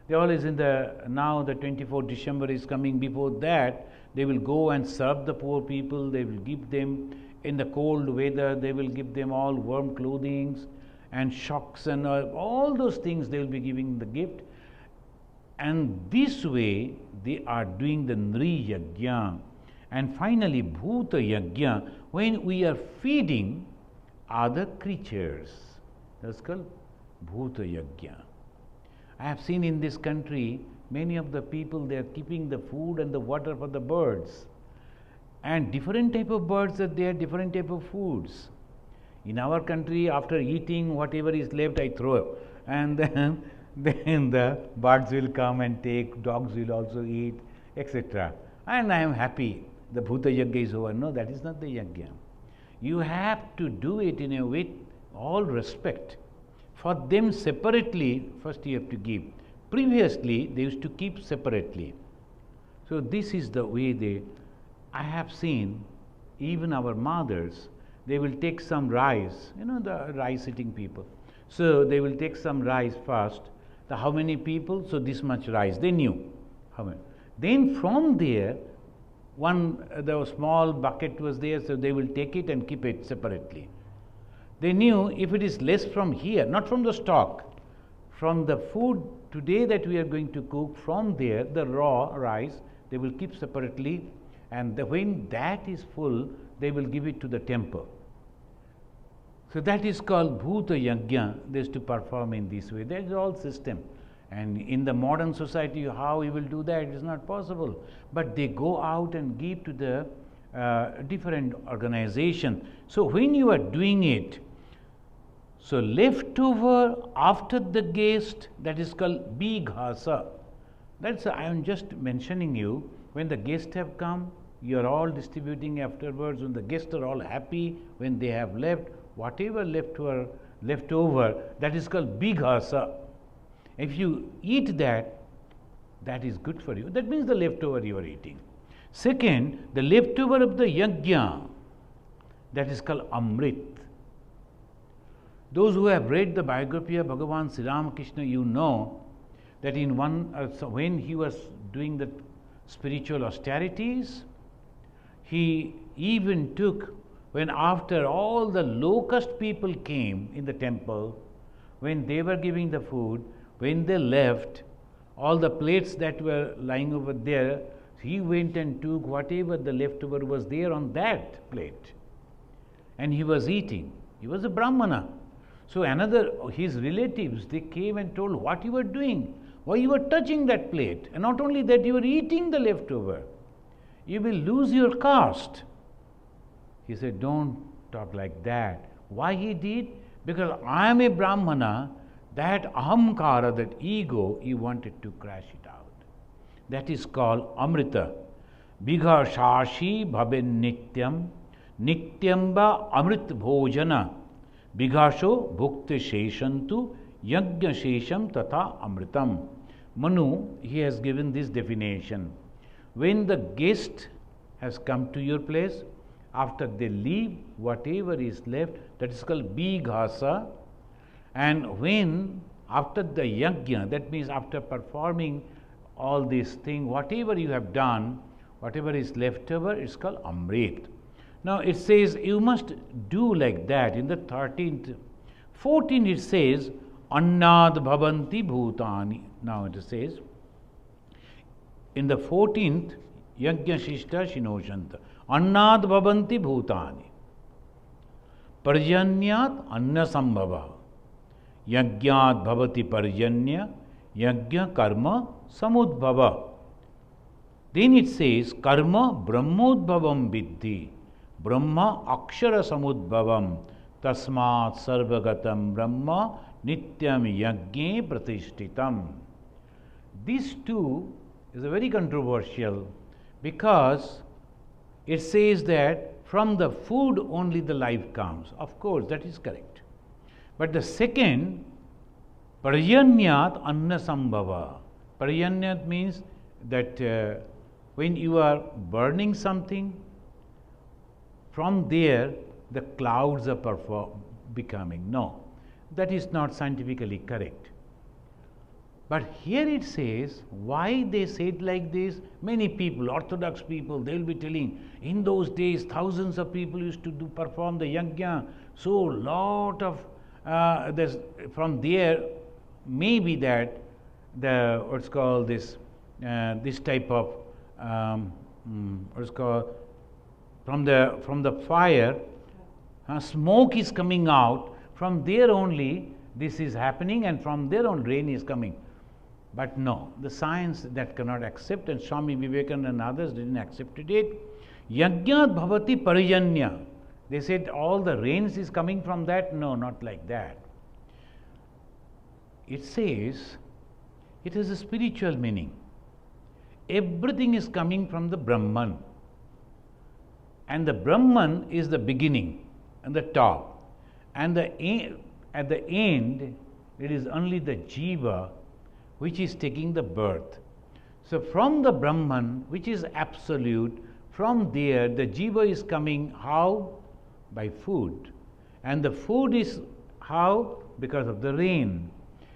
they always now the 24th December is coming, before that, they will go and serve the poor people, they will give them, in the cold weather, they will give them all warm clothing and shocks and all those things they will be giving the gift. And this way, they are doing the Nri Yajna. And finally, Bhuta Yajna, when we are feeding other creatures. That's called Bhuta Yajna. I have seen in this country, many of the people, they are keeping the food and the water for the birds. And different type of birds are there, different type of foods. In our country, after eating whatever is left, I throw. And then the birds will come and take, dogs will also eat, etc. And I am happy. The Bhuta Yajna is over. No, that is not the Yajna. You have to do it in a way, all respect. For them separately, first you have to give. Previously, they used to keep separately. So this is the way I have seen, even our mothers, they will take some rice, the rice eating people. So they will take some rice first. How many people? So this much rice. They knew how many. Then from there, the small bucket was there, so they will take it and keep it separately. They knew if it is less from here, not from the stock, from the food today that we are going to cook, from there, the raw rice, they will keep separately, and when that is full, they will give it to the temple. So that is called Bhuta Yajna. They is to perform in this way. That is all system. And in the modern society, how we will do that? It is not possible. But they go out and give to the different organization. So when you are doing it, so leftover after the guest, that is called Bighasa. That's I am just mentioning you. When the guests have come, you are all distributing afterwards. When the guests are all happy, when they have left, whatever left over, that is called Bighasa. If you eat that, that is good for you. That means the leftover you are eating. Second, the leftover of the Yajna, that is called Amrit. Those who have read the biography of Bhagavan Sri Ramakrishna, you know that in when he was doing the spiritual austerities, he even took, when after all the low-caste people came in the temple, when they were giving the food, when they left, all the plates that were lying over there, he went and took whatever the leftover was there on that plate. And he was eating. He was a Brahmana. So his relatives, they came and told what you were doing, why you were touching that plate. And not only that, you were eating the leftover. You will lose your caste. He said, don't talk like that. Why he did? Because I am a Brahmana, that ahamkara, that ego, he wanted to crash it out. That is called amrita. Bigha shashi bhaben nityam, nityamba amrit bhojana, bighasho bhukti sheshantu, yajna shesham tata amritam. Manu, he has given this definition. When the guest has come to your place, after they leave, whatever is left, that is called bighasa. And when, after the yajna, that means after performing all these things, whatever you have done, whatever is left over, it's called amrit. Now it says you must do like that. In the 13th, 14th it says, annad bhavanti bhutani. Now it says, in the 14th, yajna shishta shinoshanta, annad bhavanti bhutani, parjanyat anna sambhava, yajnat bhavati parjanya, yajna karma samudbhava. Then it says, karma brahmodbhavam viddhi, brahma akshara samudbhavam, tasmat sarvagatam brahma nityam yajne pratishtitam. These two is a very controversial, because it says that from the food only the life comes. Of course, that is correct. But the second, parjanyat anna sambhava. Parjanyat means that when you are burning something, from there the clouds are becoming. No, that is not scientifically correct. But here it says, why they said like this? Many people, orthodox people, they will be telling, in those days thousands of people used to perform the yajna, so lot of from there, maybe that the what's called this type of what's called, from the fire, smoke is coming out. From there only this is happening, and from there on rain is coming. But no, the science that cannot accept, and Swami Vivekananda and others didn't accept it. Yajnat bhavati parjanya. They said all the rains is coming from that. No, not like that. It says it has a spiritual meaning. Everything is coming from the Brahman. And the Brahman is the beginning and the top. And at the end, it is only the jiva which is taking the birth. So from the Brahman, which is absolute, from there the jiva is coming how? By food. And the food is how? Because of the rain.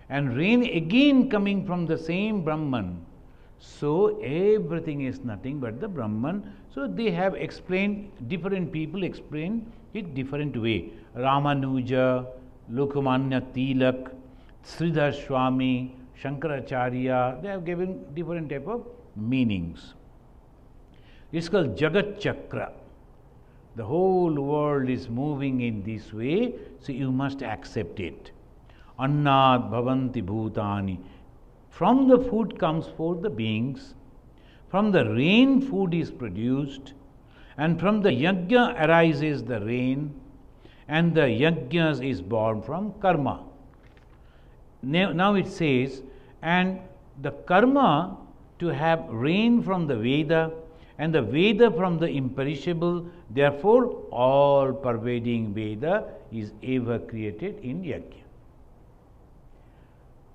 And rain again coming from the same Brahman. So everything is nothing but the Brahman. So they have explained, different people explain it different way. Ramanuja, Lokmanya Tilak, Sridhar Swami, Shankaracharya, they have given different type of meanings. It's called Jagat Chakra. The whole world is moving in this way, so you must accept it. Annad bhavanti bhutani. From the food comes forth the beings, from the rain food is produced, and from the yajna arises the rain, and the yajna is born from karma. Now it says, and the karma to have rain from the Veda, and the Veda from the imperishable, therefore all pervading Veda is ever created in yajna.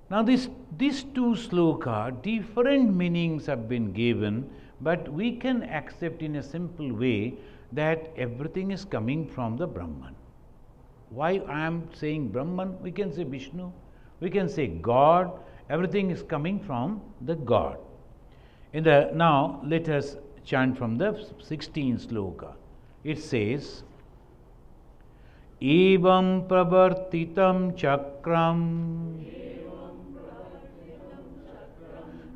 Now these two sloka, different meanings have been given, but we can accept in a simple way that everything is coming from the Brahman. Why I am saying Brahman? We can say Vishnu, we can say God, everything is coming from the God. Now let us chant from the 16th sloka. It says, Evam pravartitam chakram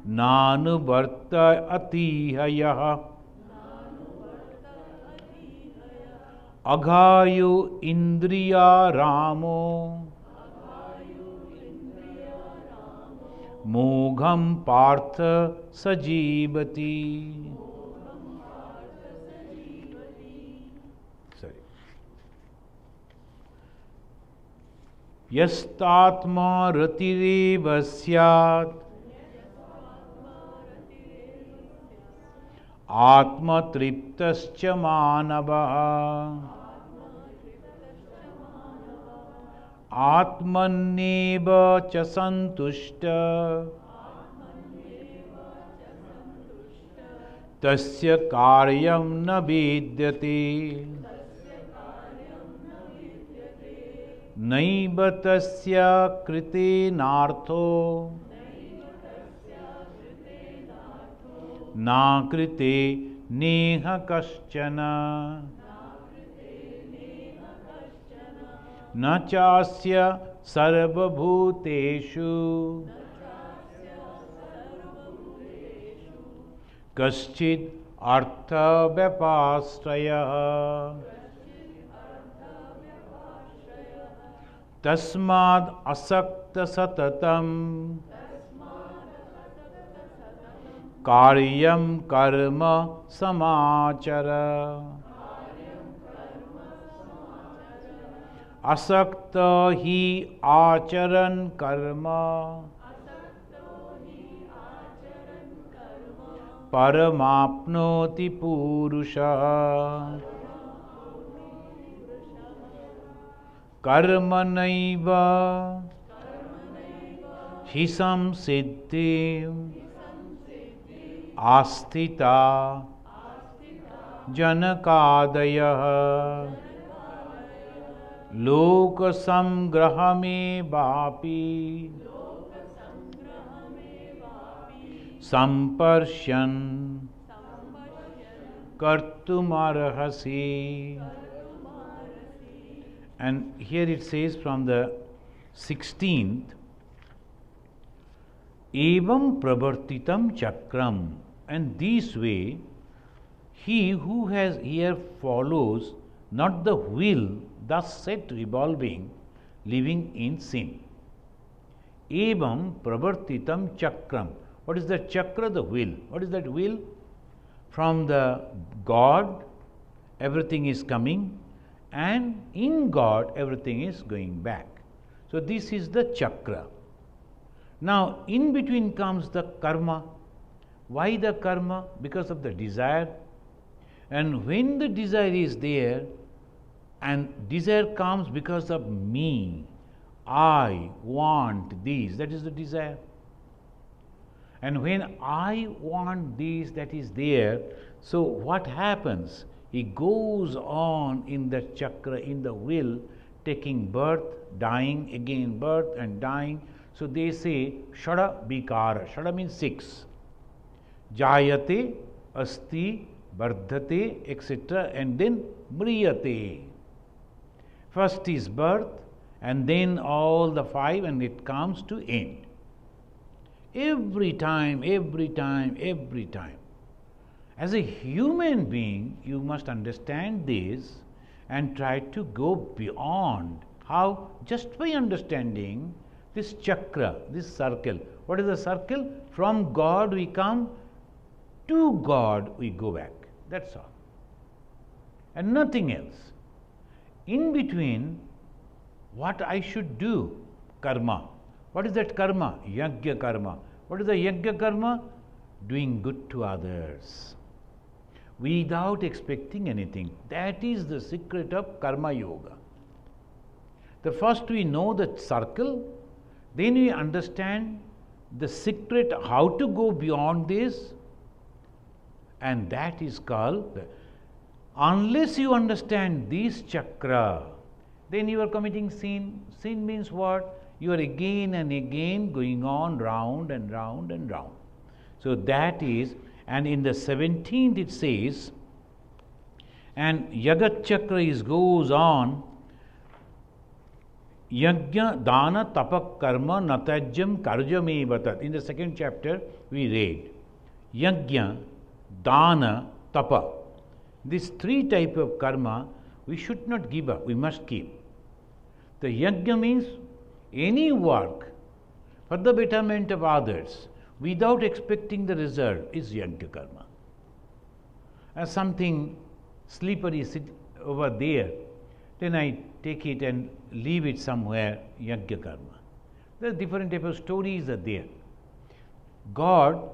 नानुवर्त अतिहयः अघायो इंद्रिया रामो मोघम Partha सजीवति. Sorry. यस्तात्मा रतिरेव स्यात् आत्मतृप्तश्च मानवः आत्मन्येव च सन्तुष्ट तस्य कार्यं न विद्यते नैव तस्य कृतेनार्थो ना कृते नेह कश्चन न चास्य सर्वभूतेषु कश्चित् अर्थव्यपाश्रयः तस्माद् असक्त सततं कार्यं कर्म समाचर. असक्त हि आचरन् कर्म परमाप्नोति पुरुषः. कर्मणैव हि संसिद्धिम् आस्थिता जनकादयः लोकसंग्रहमेवापि सम्पर्ष्यन् कर्तुमर्हसि. And here it says from the 16th, evam pravartitam chakram, and this way he who has here follows not the will thus set revolving, living in sin. Evam pravartitam chakram. What is the chakra? The will. What is that will? From the God everything is coming, and in God everything is going back. So this is the chakra. Now in between comes the karma. Why the karma? Because of the desire. And when the desire is there, and desire comes because of me, I want this, that is the desire. And when I want this, that is there, so what happens? He goes on in the chakra, in the will, taking birth, dying, again birth and dying. So they say Shada Vikara. Shada means 6. Jayate, Asti, Vardhate, etc. and then Mriyate. First is birth, and then all the 5, and it comes to end. Every time. As a human being, you must understand this and try to go beyond. How? Just by understanding this chakra, this circle. What is the circle? From God we come, to God we go back. That's all. And nothing else. In between, what I should do? Karma. What is that karma? Yajna karma. What is the yajna karma? Doing good to others without expecting anything. That is the secret of karma yoga. The first we know the circle, then we understand the secret how to go beyond this, and that is called, unless you understand this chakra, then you are committing sin. Sin means what? You are again and again going on round and round and round. So that is, and in the 17th it says, and Yagat Chakra goes on, Yajna, Dana, Tapa, Karma, Natajyam, Karjame, Vatat. In the second chapter, we read Yajna, Dana, Tapa. These three types of karma we should not give up, we must keep. The yajna means any work for the betterment of others without expecting the result is yajna karma. As something slippery sit over there, then I take it and leave it somewhere, yajna karma. There are different types of stories are there. God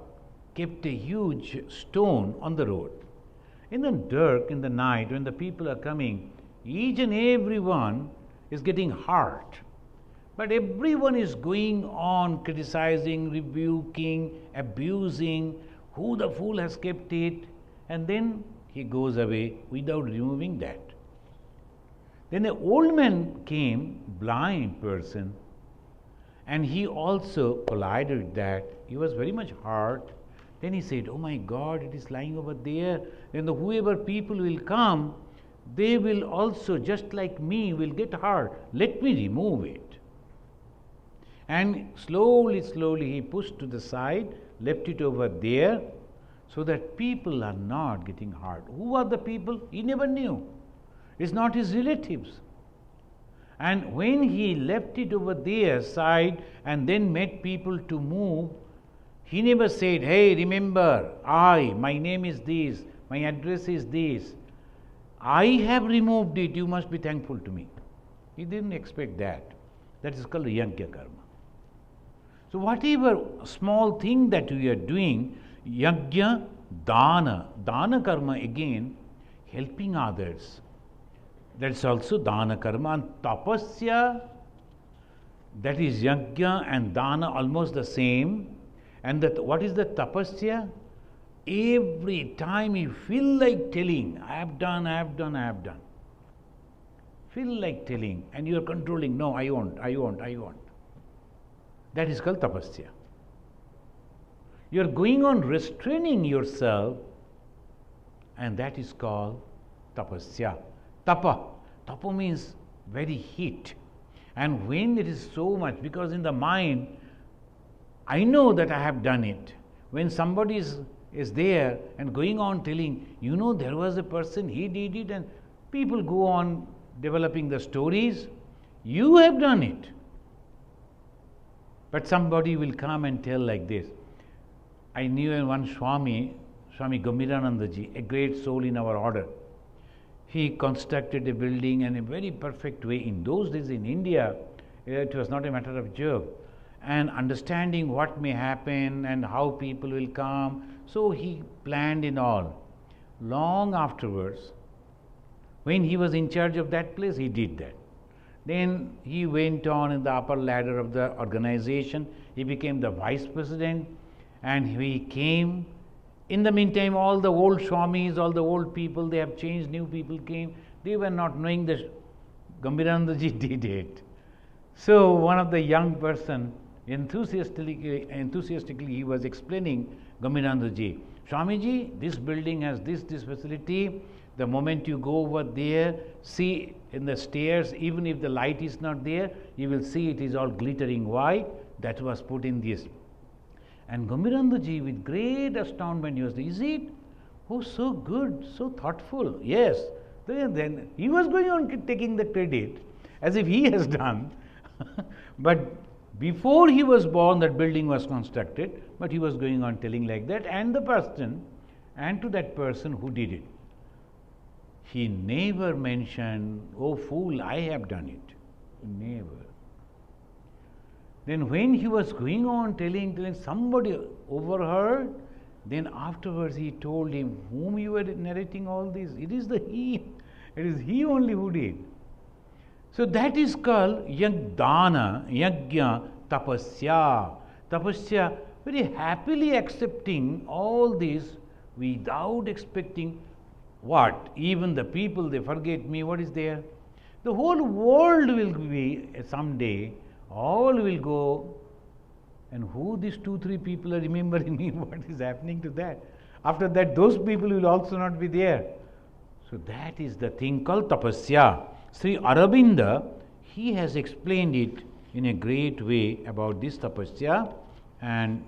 kept a huge stone on the road. In the dark, in the night, when the people are coming, each and every one is getting hurt. But everyone is going on criticizing, rebuking, abusing, who the fool has kept it, and then he goes away without removing that. Then the old man came, blind person, and he also collided with that. He was very much hurt. Then he said, oh my God, it is lying over there. Then whoever people will come, they will also, just like me, will get hurt. Let me remove it. And slowly, slowly he pushed to the side, left it over there, so that people are not getting hurt. Who are the people? He never knew. It's not his relatives. And when he left it over there side and then met people to move, he never said, hey, remember, my name is this, my address is this. I have removed it, you must be thankful to me. He didn't expect that. That is called yajna karma. So whatever small thing that we are doing, yajna, dana karma again, helping others. That's also dana karma. And tapasya, that is yajna and dana almost the same. And what is the tapasya? Every time you feel like telling, I have done. Feel like telling, and you are controlling, no, I won't. That is called tapasya. You are going on restraining yourself, and that is called tapasya. Tapa means very heat. And when it is so much, because in the mind, I know that I have done it. When somebody is there and going on telling, there was a person, he did it, and people go on developing the stories, you have done it. But somebody will come and tell like this. I knew one Swami Vivekananda ji, a great soul in our order. He constructed a building in a very perfect way. In those days in India, it was not a matter of joke. And understanding what may happen and how people will come. So he planned in all. Long afterwards, when he was in charge of that place, he did that. Then he went on in the upper ladder of the organization. He became the vice president, and he came. In the meantime, all the old Swamis, all the old people, they have changed, new people came. They were not knowing that Gambhirananda ji did it. So one of the young person, enthusiastically he was explaining Gambhirananda ji, Swamiji, this building has this facility. The moment you go over there, see in the stairs, even if the light is not there, you will see it is all glittering white. That was put in this. And Gambhirananda ji, with great astonishment, he was, is it? Oh, so good, so thoughtful. Yes. Then he was going on taking the credit as if he has done. But before he was born, that building was constructed, but he was going on telling like that, and the person, and to that person who did it. He never mentioned, oh fool, I have done it. Never. Then when he was going on telling, somebody overheard, then afterwards he told him, whom you were narrating all this? It is he. It is he only who did. So that is called yajna, yajna, tapasya. Tapasya, very happily accepting all this without expecting what? Even the people, they forget me, what is there? The whole world will be someday, all will go, and who these 2-3 people are remembering me, what is happening to that? After that, those people will also not be there. So that is the thing called tapasya. Sri Aurobindo, he has explained it in a great way about this tapasya. And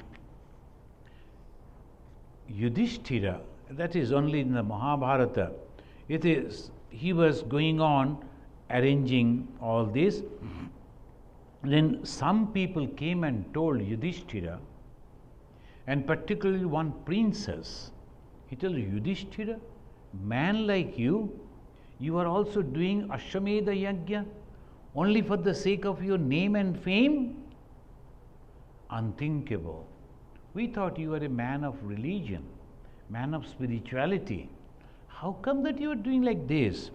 Yudhishthira, that is only in the Mahabharata, he was going on arranging all this. Then some people came and told Yudhishthira, and particularly one princess, he told Yudhishthira, man like you, you are also doing Ashwamedha Yajna only for the sake of your name and fame? Unthinkable. We thought you were a man of religion, man of spirituality. How come that you are doing like this?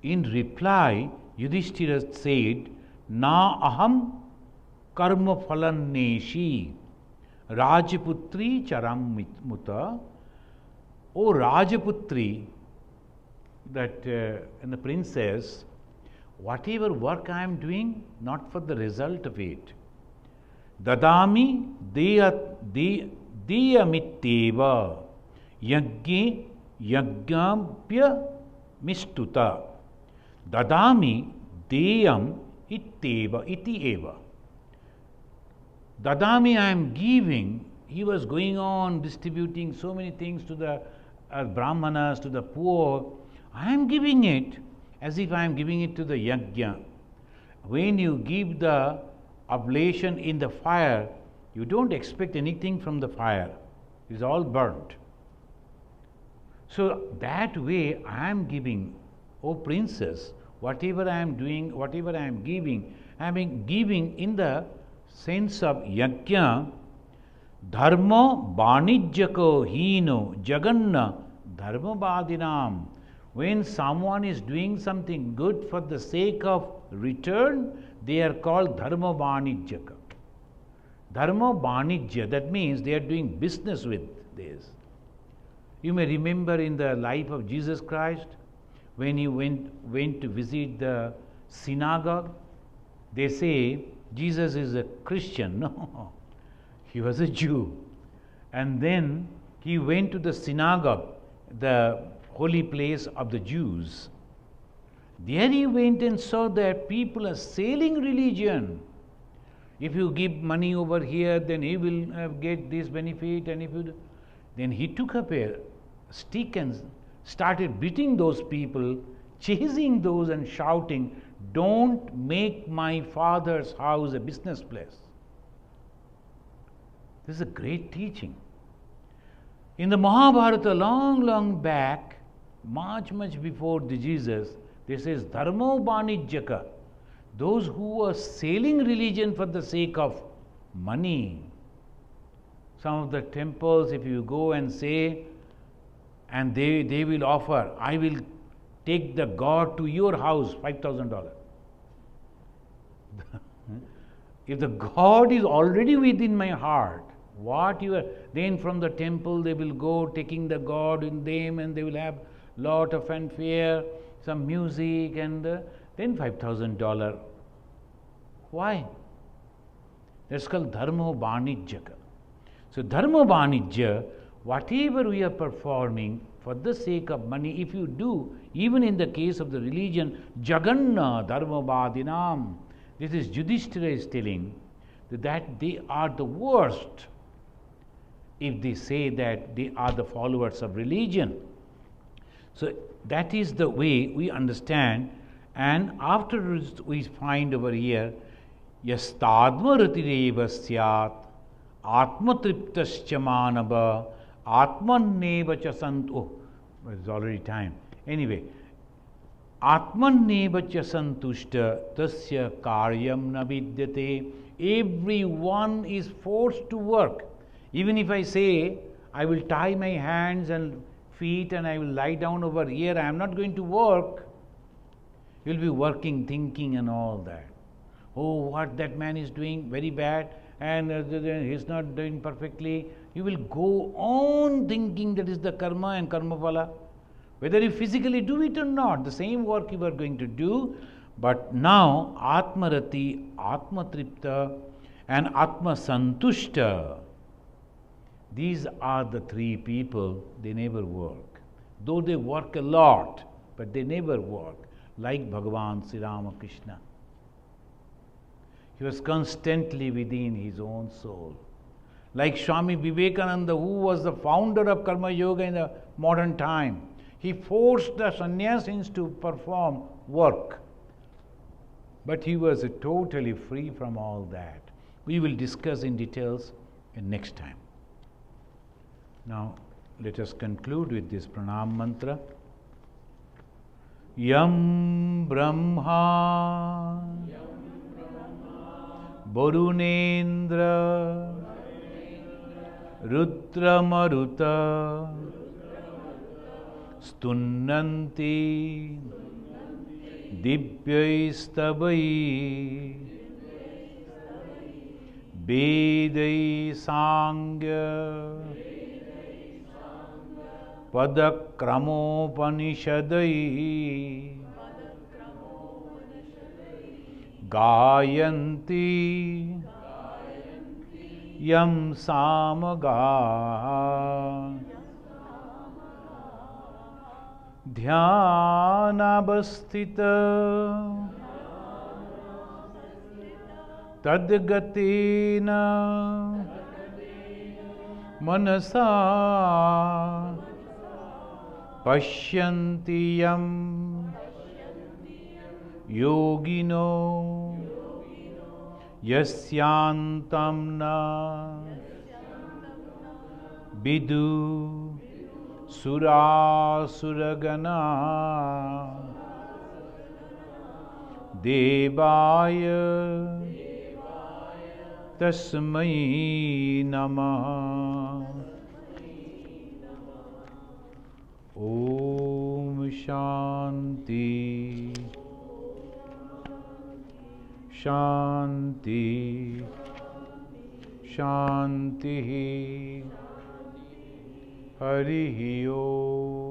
In reply, Yudhishthira said, Na aham karma phalanneshi Rajaputri charam muta. O Rajaputri, that and the princess, whatever work I am doing, not for the result of it. Dadami deyamitteva yajne yajnampya mistuta. Dadami deyam itteva iti eva. Dadami I am giving. He was going on distributing so many things to the brahmanas, to the poor. I am giving it as if I am giving it to the yajna. When you give the oblation in the fire, you don't expect anything from the fire. It is all burnt. So that way I am giving, O princess, whatever I am doing, whatever I am giving in the sense of yajna. Dharma banijyako hino jaganna dharma badinam. When someone is doing something good for the sake of return, they are called dharma banijyaka. Dharma banijya, that means they are doing business with this. You may remember in the life of Jesus Christ, when he went to visit the synagogue, they say Jesus is a Christian. No, he was a Jew. And then he went to the synagogue, the holy place of the Jews. There he went and saw that people are selling religion. If you give money over here, then he will get this benefit. And then he took up a stick and started beating those people, chasing those and shouting, "Don't make my Father's house a business place." This is a great teaching. In the Mahabharata, long back, much before the Jesus, this is dharma banijyaka. Those who are selling religion for the sake of money. Some of the temples, if you go and say, and they will offer, I will take the God to your house, $5,000. If the God is already within my heart, then from the temple they will go taking the God in them, and they will have lot of fanfare, some music, and then $5,000. Why? That's called dharma banijyaka. So dharma banijya, whatever we are performing for the sake of money, if you do, even in the case of the religion, jaganna dharma badinam, this is Yudhishthira is telling that they are the worst if they say that they are the followers of religion. So that is the way we understand. And afterwards we find over here, yastadma ratireva syat atmatriptascha manava atmanneva cha oh, it's already time. Anyway, atmanneva cha santushta tasya karyam na vidyate. Everyone is forced to work. Even if I say, I will tie my hands and feet and I will lie down over here, I am not going to work. You will be working, thinking and all that. Oh, what that man is doing, very bad, and he is not doing perfectly. You will go on thinking that is the karma and karma phala. Whether you physically do it or not, the same work you are going to do. But now, Atmarati, Atmatripta and Atma Santushta, these are the three people, they never work. Though they work a lot, but they never work, like Bhagavan Sri Ramakrishna. He was constantly within his own soul. Like Swami Vivekananda, who was the founder of Karma Yoga in the modern time, he forced the sannyasins to perform work. But he was totally free from all that. We will discuss in details in next time. Now, let us conclude with this pranam mantra. Yam Brahma Varunendra Rudra Maruta Stunnanti Divyaistavai Vedai Sangya Padakramopanishadai Gayanti Yam Samaga Dhyanabhastita Tadgatina Manasa Pashyanti Yam Yogino Yasyantam na Bidu Suragana Devaya Tasmai Namah. Om Shanti Shanti Shanti Harihi Om.